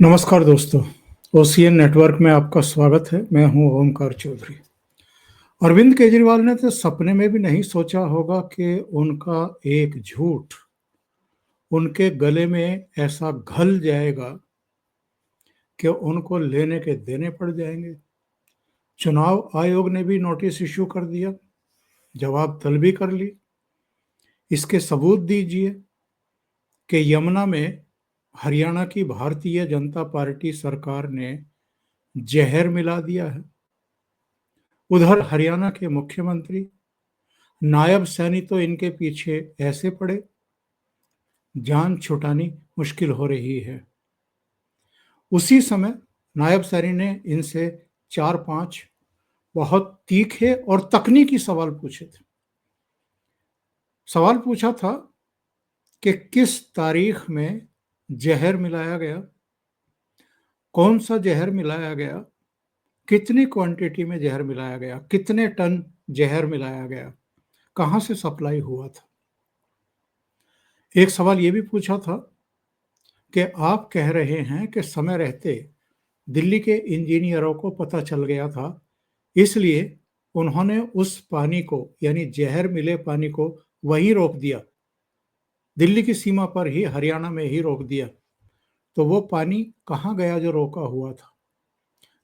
नमस्कार दोस्तों, OCN network में आपका स्वागत है। मैं हूं ओमकार चौधरी। अरविंद केजरीवाल ने तो सपने में भी नहीं सोचा होगा कि उनका एक झूठ उनके गले में ऐसा घल जाएगा कि उनको लेने के देने पड़ जाएंगे। चुनाव आयोग ने भी नोटिस इश्यू कर दिया, जवाब तलबी कर ली। इसके सबूत दीजिए कि यमुना में हरियाणा की भारतीय जनता पार्टी सरकार ने जहर मिला दिया है। उधर हरियाणा के मुख्यमंत्री नायब सैनी तो इनके पीछे ऐसे पड़े, जान छुटानी मुश्किल हो रही है। उसी समय नायब सैनी ने इनसे 4-5 बहुत तीखे और तकनीकी सवाल पूछे थे। सवाल पूछा था कि किस तारीख में जहर मिलाया गया, कौन सा जहर मिलाया गया, कितनी क्वांटिटी में जहर मिलाया गया, कितने टन जहर मिलाया गया, कहां से सप्लाई हुआ था। एक सवाल यह भी पूछा था कि आप कह रहे हैं कि समय रहते दिल्ली के इंजीनियरों को पता चल गया था, इसलिए उन्होंने उस पानी को यानी जहर मिले पानी को वहीं रोक दिया, दिल्ली की सीमा पर ही, हरियाणा में ही रोक दिया। तो वो पानी कहाँ गया जो रोका हुआ था?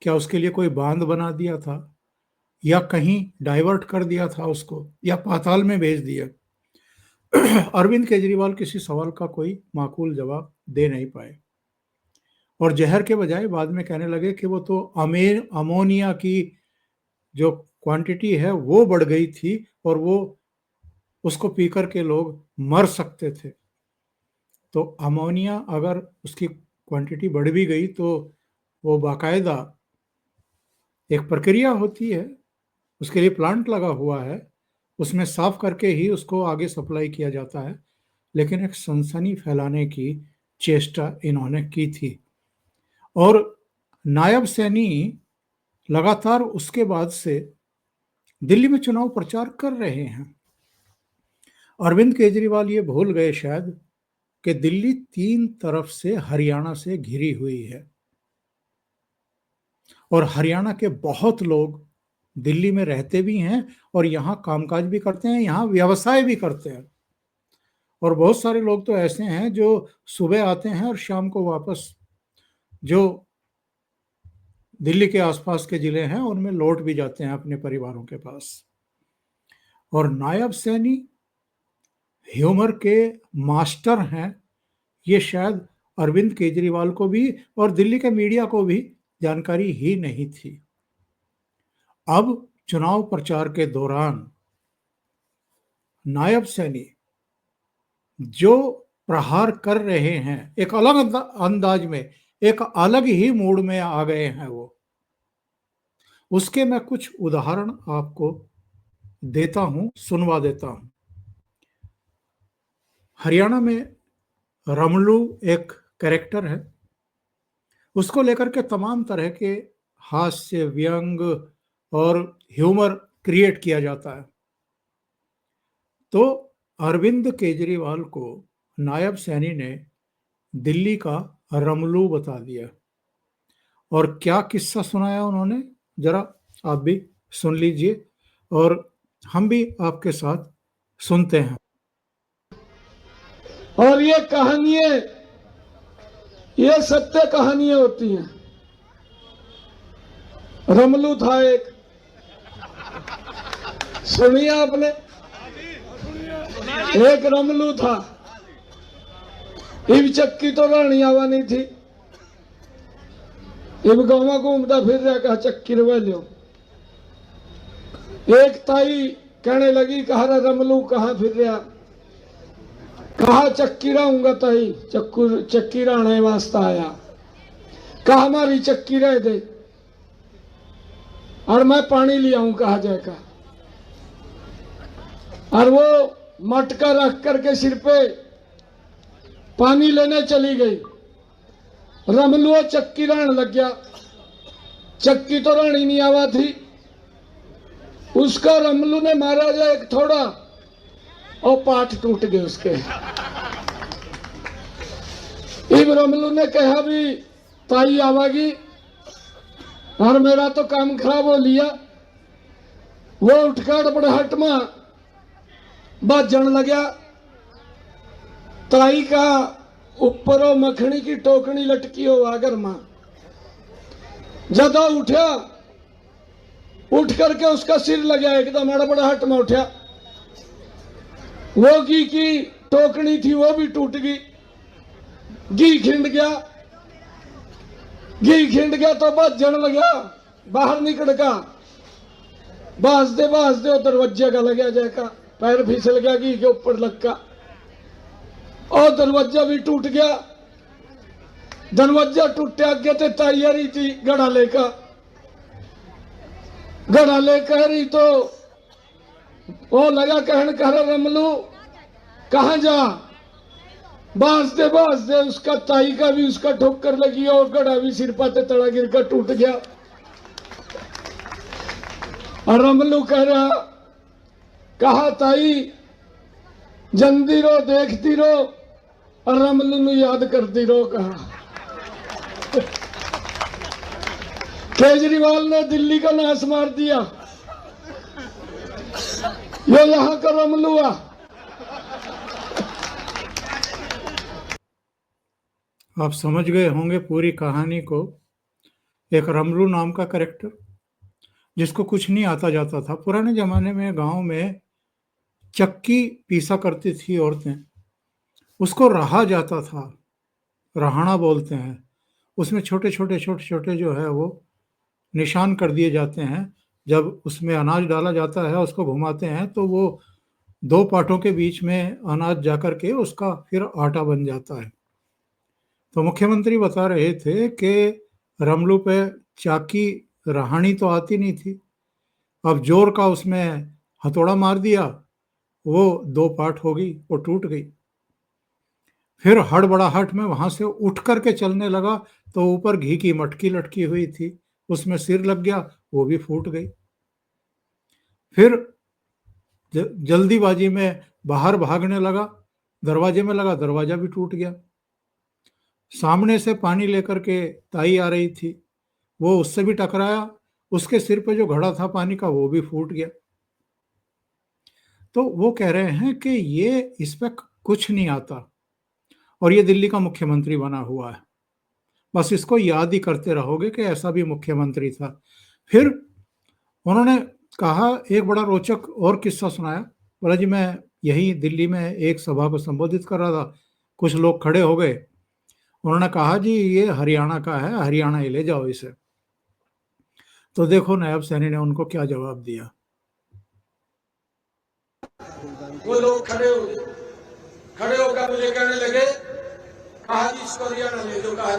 क्या उसके लिए कोई बांध बना दिया था, या कहीं डाइवर्ट कर दिया था उसको, या पाताल में भेज दिया? अरविंद केजरीवाल किसी सवाल का कोई माकूल जवाब दे नहीं पाए और जहर के बजाय बाद में कहने लगे कि वो तो अमोनिया की जो क्वांटिटी है वो बढ़ गई थी और वो उसको पीकर के लोग मर सकते थे। तो अमोनिया अगर उसकी क्वांटिटी बढ़ भी गई तो वो बाकायदा एक प्रक्रिया होती है, उसके लिए प्लांट लगा हुआ है, उसमें साफ करके ही उसको आगे सप्लाई किया जाता है। लेकिन एक सनसनी फैलाने की चेष्टा इन्होंने की थी और नायब सैनी लगातार उसके बाद से दिल्ली में चुनाव प्रचार कर रहे हैं। अरविंद केजरीवाल ये भूल गए शायद कि दिल्ली 3 तरफ से हरियाणा से घिरी हुई है और हरियाणा के बहुत लोग दिल्ली में रहते भी हैं और यहाँ कामकाज भी करते हैं, यहाँ व्यवसाय भी करते हैं। और बहुत सारे लोग तो ऐसे हैं जो सुबह आते हैं और शाम को वापस जो दिल्ली के आसपास के जिले हैं उनमें लौट भी जाते हैं अपने परिवारों के पास। और नायब सैनी ह्यूमर के मास्टर हैं, ये शायद अरविंद केजरीवाल को भी और दिल्ली के मीडिया को भी जानकारी ही नहीं थी। अब चुनाव प्रचार के दौरान नायब सैनी जो प्रहार कर रहे हैं, एक अलग अंदाज में, एक अलग ही मूड में आ गए हैं वो। उसके मैं कुछ उदाहरण आपको देता हूं, सुनवा देता हूं। हरियाणा में रमलू एक कैरेक्टर है, उसको लेकर के तमाम तरह के हास्य, व्यंग और ह्यूमर क्रिएट किया जाता है। तो अरविंद केजरीवाल को नायब सैनी ने दिल्ली का रमलू बता दिया और क्या किस्सा सुनाया उन्होंने, जरा आप भी सुन लीजिए और हम भी आपके साथ सुनते हैं। और ये कहानियां, ये सत्य कहानियां होती हैं। रमलू था एक, सुनिए आपने, एक रमलू था। इब चक्की तो रानी आवा नहीं थी, इब गाँव घूमता फिर रहा, कहा चक्की रवा लो। एक ताई कहने लगी, कहा रमलू कहाँ फिर रहा? कहा चक्की रहूंगा ताई, चक्की रहने वास्ता आया। कहा हमारी चक्की रह दे और मैं पानी ले आऊं, कहा जाएगा। और वो मटका रख करके सिर पे पानी लेने चली गई। रमलू चक्की रहने लग गया, चक्की तो रानी नहीं आवा थी। उसका रमलू ने मारा जाए एक थोड़ा और पाठ टूट गए उसके। इब रमलू ने कहा भी ताई आवागी और मेरा तो काम खराब हो लिया। वो उठकर बड़े हट में बाजन लग्या। ताई का ऊपरों मखनी की टोकनी लटकी हो घर में। ज्यादा उठा, उठ करके उसका सिर लगा एकदम हड़बड़ाहट में उठा। वो घी की टोकनी थी वो भी टूट गई। घी खिंड गया। घी खिंड गया तो भजन लगा, बाहर निकल का बाजते वो दरवाजे का लगा जाएगा, पैर फिसल गया घी के ऊपर लगा और दरवाजा भी टूट गया। दरवाजा टूटे आगे ते तैयारी थी घड़ा लेकर। घड़ा लेकर ही तो वो लगा कहन कर रमलू कहा जा। बाजते उसका ताई का भी उसका ठोकर लगी और घड़ा भी सिर पाते तड़ा गिर कर टूट गया। और रमलू कह रहा कहा ताई जंदी रो देखती रो और रमलू नु याद करती रो। कहा केजरीवाल ने दिल्ली का नाश मार दिया, ये यहां का रमलू आ। आप समझ गए होंगे पूरी कहानी को। एक रमलू नाम का कैरेक्टर जिसको कुछ नहीं आता जाता था। पुराने जमाने में गांव में चक्की पीसा करती थी औरतें, उसको रहा जाता था, रहाना बोलते हैं। उसमें छोटे छोटे जो है वो निशान कर दिए जाते हैं। जब उसमें अनाज डाला जाता है उसको घुमाते हैं तो वो दो पाटों के बीच में अनाज जाकर के उसका फिर आटा बन जाता है। तो मुख्यमंत्री बता रहे थे कि रमलू पे चाकी रहानी तो आती नहीं थी, अब जोर का उसमें हथौड़ा मार दिया, वो दो पार्ट हो गई, वो टूट गई। फिर हड़बड़ाहट में वहां से उठ करके चलने लगा तो ऊपर घी की मटकी लटकी हुई थी, उसमें सिर लग गया, वो भी फूट गई। फिर जल्दीबाजी में बाहर भागने लगा, दरवाजे में लगा, दरवाजा भी टूट गया। सामने से पानी लेकर के ताई आ रही थी, वो उससे भी टकराया, उसके सिर पे जो घड़ा था पानी का वो भी फूट गया। तो वो कह रहे हैं कि ये इस पे कुछ नहीं आता और ये दिल्ली का मुख्यमंत्री बना हुआ है, बस इसको याद ही करते रहोगे कि ऐसा भी मुख्यमंत्री था। फिर उन्होंने कहा, एक बड़ा रोचक और किस्सा सुनाया। बोला जी मैं यही दिल्ली में एक सभा को संबोधित कर रहा था, कुछ लोग खड़े हो गए, उन्होंने कहा जी ये हरियाणा का है, हरियाणा ही ले जाओ इसे। तो देखो नायब सैनी ने उनको क्या जवाब दिया। वो लोग खड़े होकर मुझे कहने लगे कहा जी इसको हरियाणा ले दो। कहा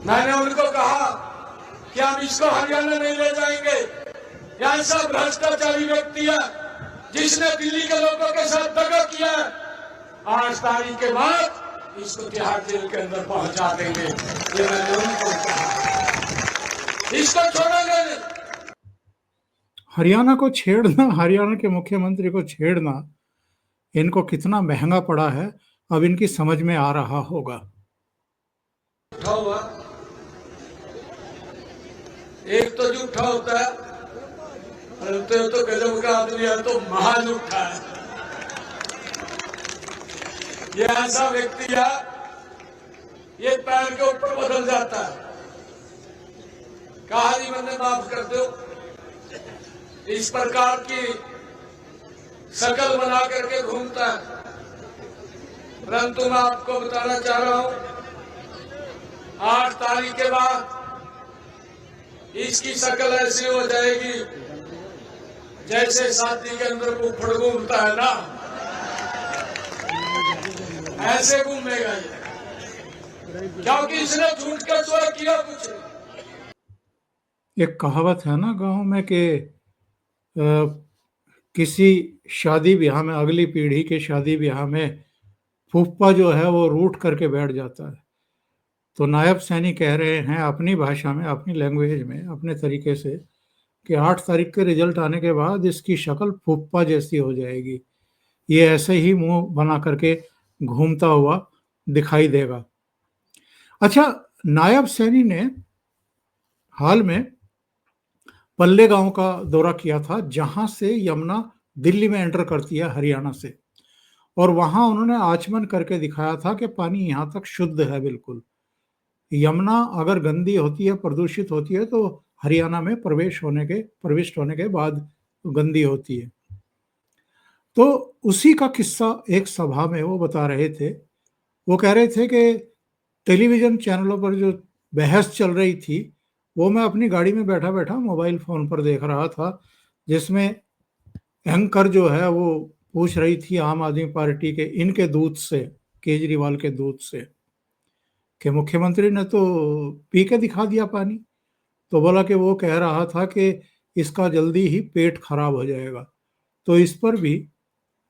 मैंने उनको कहा कि हम इसको हरियाणा नहीं ले जाएंगे। ऐसा भ्रष्टाचारी व्यक्ति है जिसने दिल्ली के लोगों के साथ दगा किया है। 8 तारीख के बाद इसको तिहाड़ जेल के अंदर पहुंचा देंगे, ये मैंने उनको कहा। इसको छोड़ेंगे नहीं। हरियाणा को छेड़ना, हरियाणा के मुख्यमंत्री को छेड़ना इनको कितना महंगा पड़ा है अब इनकी समझ में आ रहा होगा। एक तो झूठा होता है, तो गजब का आदमी है, तो महाझूठा है। ये ऐसा व्यक्ति है, ये पैर के ऊपर बदल जाता है। कहा जी मैंने माफ कर दो, इस प्रकार की शकल बना करके घूमता है। परंतु मैं आपको बताना चाह रहा हूं, 8 तारीख के बाद इसकी शकल ऐसी हो जाएगी जैसे शादी के अंदर फुफड़ घूमता है ना, ऐसे घूमेगा ये, क्योंकि इसने झूठ का चोर किया कुछ। एक कहावत है ना गांव में कि किसी शादी ब्याह में, अगली पीढ़ी के शादी ब्याह में फूफा जो है वो रूठ करके बैठ जाता है। तो नायब सैनी कह रहे हैं अपनी भाषा में, अपनी लैंग्वेज में, अपने तरीके से कि 8 तारीख के रिजल्ट आने के बाद इसकी शक्ल फूफा जैसी हो जाएगी, ये ऐसे ही मुंह बना करके घूमता हुआ दिखाई देगा। अच्छा, नायब सैनी ने हाल में पल्ले गांव का दौरा किया था, जहां से यमुना दिल्ली में एंटर करती है हरियाणा से, और वहां उन्होंने आचमन करके दिखाया था कि पानी यहां तक शुद्ध है बिल्कुल। यमुना अगर गंदी होती है, प्रदूषित होती है, तो हरियाणा में प्रविष्ट होने के बाद गंदी होती है। तो उसी का किस्सा एक सभा में वो बता रहे थे। वो कह रहे थे कि टेलीविजन चैनलों पर जो बहस चल रही थी, वो मैं अपनी गाड़ी में बैठा बैठा मोबाइल फोन पर देख रहा था, जिसमें एंकर जो है वो पूछ रही थी आम आदमी पार्टी के इनके दूत से, केजरीवाल के दूत से, कि मुख्यमंत्री ने तो पी के दिखा दिया पानी। तो बोला कि वो कह रहा था कि इसका जल्दी ही पेट खराब हो जाएगा। तो इस पर भी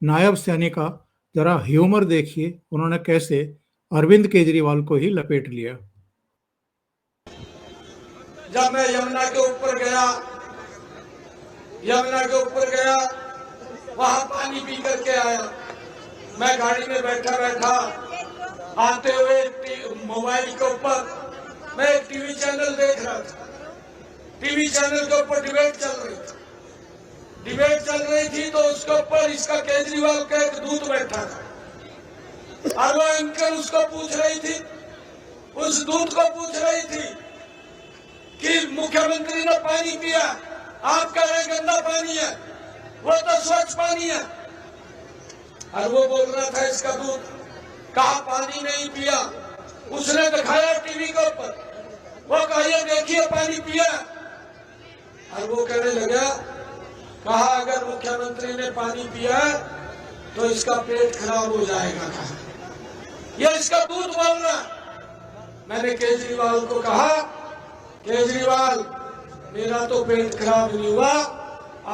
नायब सैनी का जरा ह्यूमर देखिए, उन्होंने कैसे अरविंद केजरीवाल को ही लपेट लिया। जब मैं यमुना के ऊपर गया, वहां पानी पी करके आया। मैं गाड़ी में बैठा बैठा आते हुए मोबाइल के ऊपर मैं एक टीवी चैनल देख रहा था। टीवी चैनल के ऊपर डिबेट चल रही थी। तो उसके ऊपर इसका केजरीवाल का एक दूत बैठा था और वो एंकर उसको पूछ रही थी, उस दूत को पूछ रही थी कि मुख्यमंत्री ने पानी पिया, आप कह रहे गंदा पानी है, वो तो स्वच्छ पानी है। और वो बोल रहा था इसका दूत, कहा पानी नहीं पिया। उसने दिखाया टीवी के ऊपर, वो कहा ये देखिए पानी पिया। और वो कहने लगा, कहा अगर मुख्यमंत्री ने पानी पिया तो इसका पेट खराब हो जाएगा। कहा ये इसका दूत बोल रहा। मैंने केजरीवाल को कहा, केजरीवाल मेरा तो पेट खराब नहीं हुआ,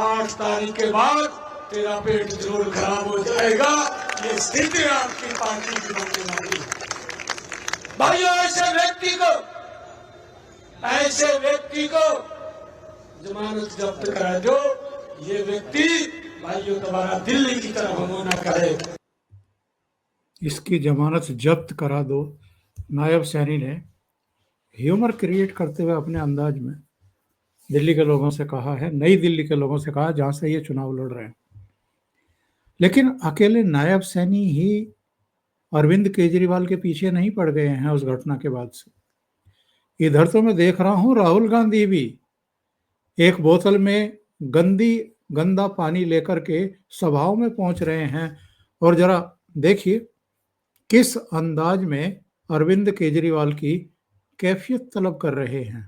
8 तारीख के बाद तेरा पेट जरूर खराब हो जाएगा। ये स्थिति आपकी पार्टी की बनने वाली है। भाइयों, ऐसे व्यक्ति को जमानत जब्त करा दो। ये व्यक्ति भाइयों दोबारा दिल्ली की तरफ हम ना करे। इसकी जमानत जब्त करा दो, नायब सैनी ने ह्यूमर क्रिएट करते हुए अपने अंदाज में दिल्ली के लोगों से कहा है, नई दिल्ली के लोगों से कहा जहां से ये चुनाव लड़ रहे हैं। लेकिन अकेले नायब सैनी ही अरविंद केजरीवाल के पीछे नहीं पड़ गए हैं उस घटना के बाद से। इधर तो मैं देख रहा हूं राहुल गांधी भी एक बोतल में गंदा पानी लेकर के सभाओं में पहुंच रहे हैं, और जरा देखिए किस अंदाज में अरविंद केजरीवाल की कैफियत तलब कर रहे हैं।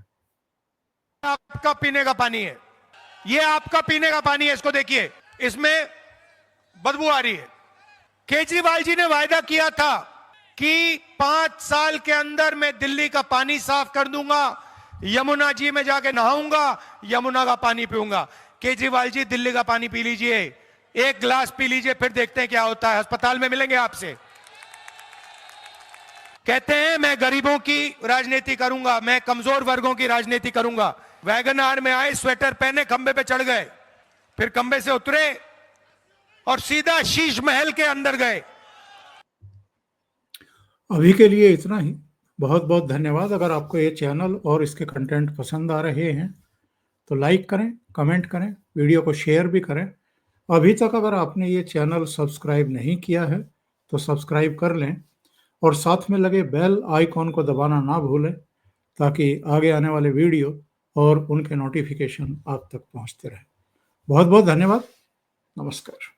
आपका पीने का पानी है, ये आपका पीने का पानी है, इसको देखिए, इसमें बदबू आ रही है। केजरीवाल जी ने वायदा किया था कि 5 साल के अंदर मैं दिल्ली का पानी साफ कर दूंगा, यमुना जी में जाके नहाऊंगा, यमुना का पानी पीऊंगा। केजरीवाल जी दिल्ली का पानी पी लीजिए, 1 गिलास पी लीजिए, फिर देखते हैं क्या होता है। अस्पताल में मिलेंगे आपसे। कहते हैं मैं गरीबों की राजनीति करूंगा, मैं कमजोर वर्गों की राजनीति करूंगा। वैगनआर में आए, स्वेटर पहने, खंबे पे चढ़ गए, फिर खंबे से उतरे और सीधा शीश महल के अंदर गए। अभी के लिए इतना ही। बहुत बहुत धन्यवाद। अगर आपको ये चैनल और इसके कंटेंट पसंद आ रहे हैं तो लाइक करें, कमेंट करें, वीडियो को शेयर भी करें। अभी तक अगर आपने ये चैनल सब्सक्राइब नहीं किया है तो सब्सक्राइब कर लें, और साथ में लगे बेल आइकॉन को दबाना ना भूलें, ताकि आगे आने वाले वीडियो और उनके नोटिफिकेशन आप तक पहुंचते रहें। बहुत बहुत धन्यवाद। नमस्कार।